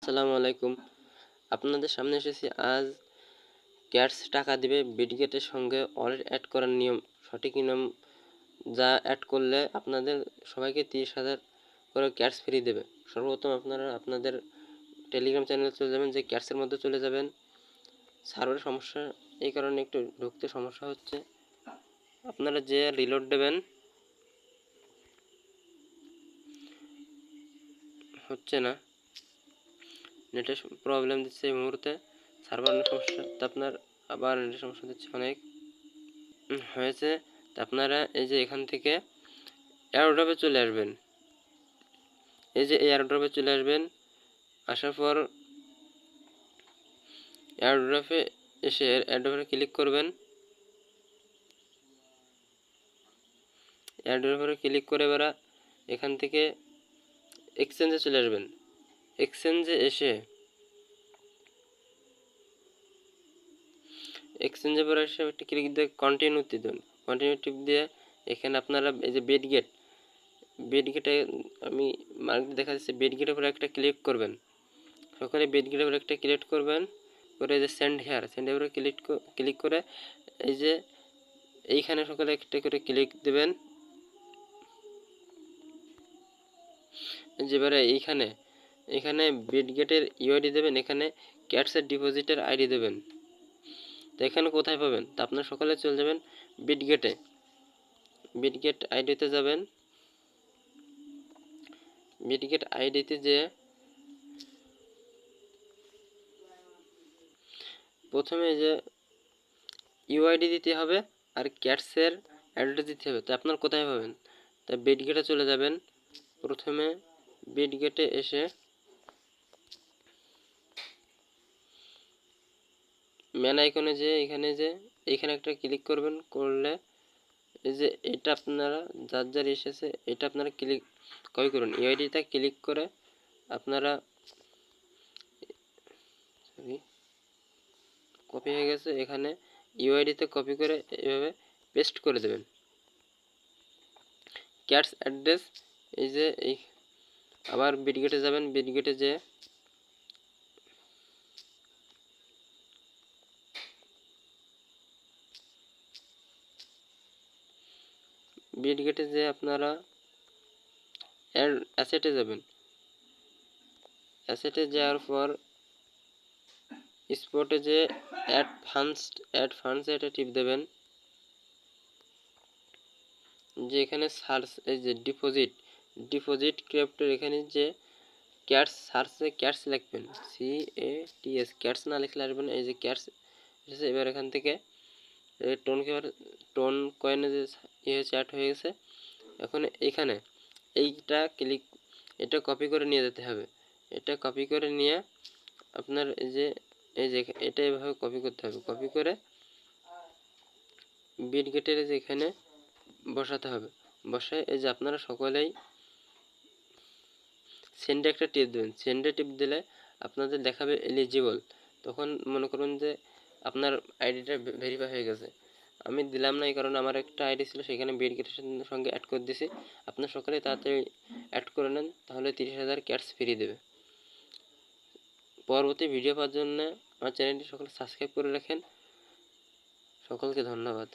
আসসালামু আলাইকুম। আপনাদের সামনে এসেছি আজ ক্যাটস টাকা দিবে বিটগেটের সঙ্গে ওয়ালেট অ্যাড করার নিয়ম, সঠিক নিয়ম যা অ্যাড করলে আপনাদের সবাইকে 30,000 করে ক্যাটস ফ্রি দেবে। সর্বপ্রথম আপনারা আপনাদের টেলিগ্রাম চ্যানেলে চলে যাবেন, যে ক্যাটসের মধ্যে চলে যাবেন। সার্ভারের সমস্যা, এই কারণে একটু ঢুকতে সমস্যা হচ্ছে। আপনারা যে রিলোড দেবেন হচ্ছে না, নেটের প্রবলেম দিচ্ছে এই মুহূর্তে, সার্ভারের সমস্যা। তো আপনার আবার নেটের সমস্যা দিচ্ছে অনেক হয়েছে। তো আপনারা এই যে এখান থেকে এয়ারড্রপে চলে আসবেন, এই যে এয়ারড্রপে চলে আসবেন। আসার পর এয়ারড্রপে এসে এয়ারড্রপে ক্লিক করবেন। এয়ারড্রপে ক্লিক করে এবার এখান থেকে এক্সচেঞ্জে চলে আসবেন। এক্সচেঞ্জে এসে পরে এসে একটা ক্লিক দিয়ে কন্টিনিউ দেবেন। কন্টিনিউ টিপ দিয়ে এখানে আপনারা এই যে বেডগেটে আমি মার্ক দেখা যাচ্ছে, বেডগেটের উপরে একটা ক্লিক করবেন। সকালে বেডগেটের উপরে একটা ক্লিক করবেন, করে যে সেন্ড হেয়ার উপরে ক্লিক করে এই যে এইখানে সকালে একটা করে ক্লিক দেবেন। যেবারে এখানে বিটগেটের ইউআইডি দেবেন, এখানে ক্যাটসের ডিপোজিটের আইডি দেবেন। তো এখানে কোথায় পাবেন? তা আপনার সকালে চলে যাবেন বিটগেট আইডিতে যাবেন। বিটগেট আইডিতে যে প্রথমে যে ইউআইডি দিতে হবে আর ক্যাটসের অ্যাড্রেস দিতে হবে। তো আপনার কোথায় পাবেন? তা বিটগেটে চলে যাবেন। প্রথমে বিটগেটে এসে ম্যান আইকনে যে এইখানে একটা ক্লিক করবেন। করলে এই যে এটা আপনারা যার এসেছে এটা আপনারা কপি করুন। ইউআইডিটা ক্লিক করে আপনারা কপি হয়ে গেছে, এখানে ইউআইডিতে কপি করে এভাবে পেস্ট করে দেবেন। ক্যাটস অ্যাড্রেস এই যে আবার বিটগেটে যাবেন। বিটগেটে যে আপনারা অ্যাসেটে যাবেন। অ্যাসেটে যাওয়ার পর স্পটে যে অ্যাড ফান্ডস এটা টিপ দেবেন। যে এখানে সার্চ এই যে ডিপোজিট ক্রিপ্টোর এখানে যে ক্যাটস সার্চে ক্যাটস লিখবেন, CATS, ক্যাটস না লিখলে আসবেন। এই যে ক্যাটস এসেছে। এবার এখান থেকে টোন কয়েনে যে হয়েছে অ্যাড হয়ে গেছে। এখন এখানে এটা কপি করে নিয়ে যেতে হবে। এটা কপি করে নিয়ে আপনার এটা এভাবে কপি করতে হবে। কপি করে বিটগেটের যে এখানে বসাতে হবে। বসায় এই যে আপনারা সকলেই সেন্ডে একটা টিপ দেবেন। সেন্ডে টিপ দিলে আপনাদের দেখাবে এলিজিবল। তখন মনে করুন যে আপনার আইডিটা ভেরিফাই হয়ে গেছে। আমি দিলাম না, এই কারণে আমার একটা আইডি ছিল, সেখানে বিটগেটের সঙ্গে অ্যাড করে দিয়েছি। আপনার সকলে তাড়াতাড়ি অ্যাড করে নেন, তাহলে 30,000 ক্যাটস ফ্রি দেবে। পরবর্তী ভিডিও পাওয়ার জন্য আমার চ্যানেলটি সকলে সাবস্ক্রাইব করে রাখেন। সকলকে ধন্যবাদ।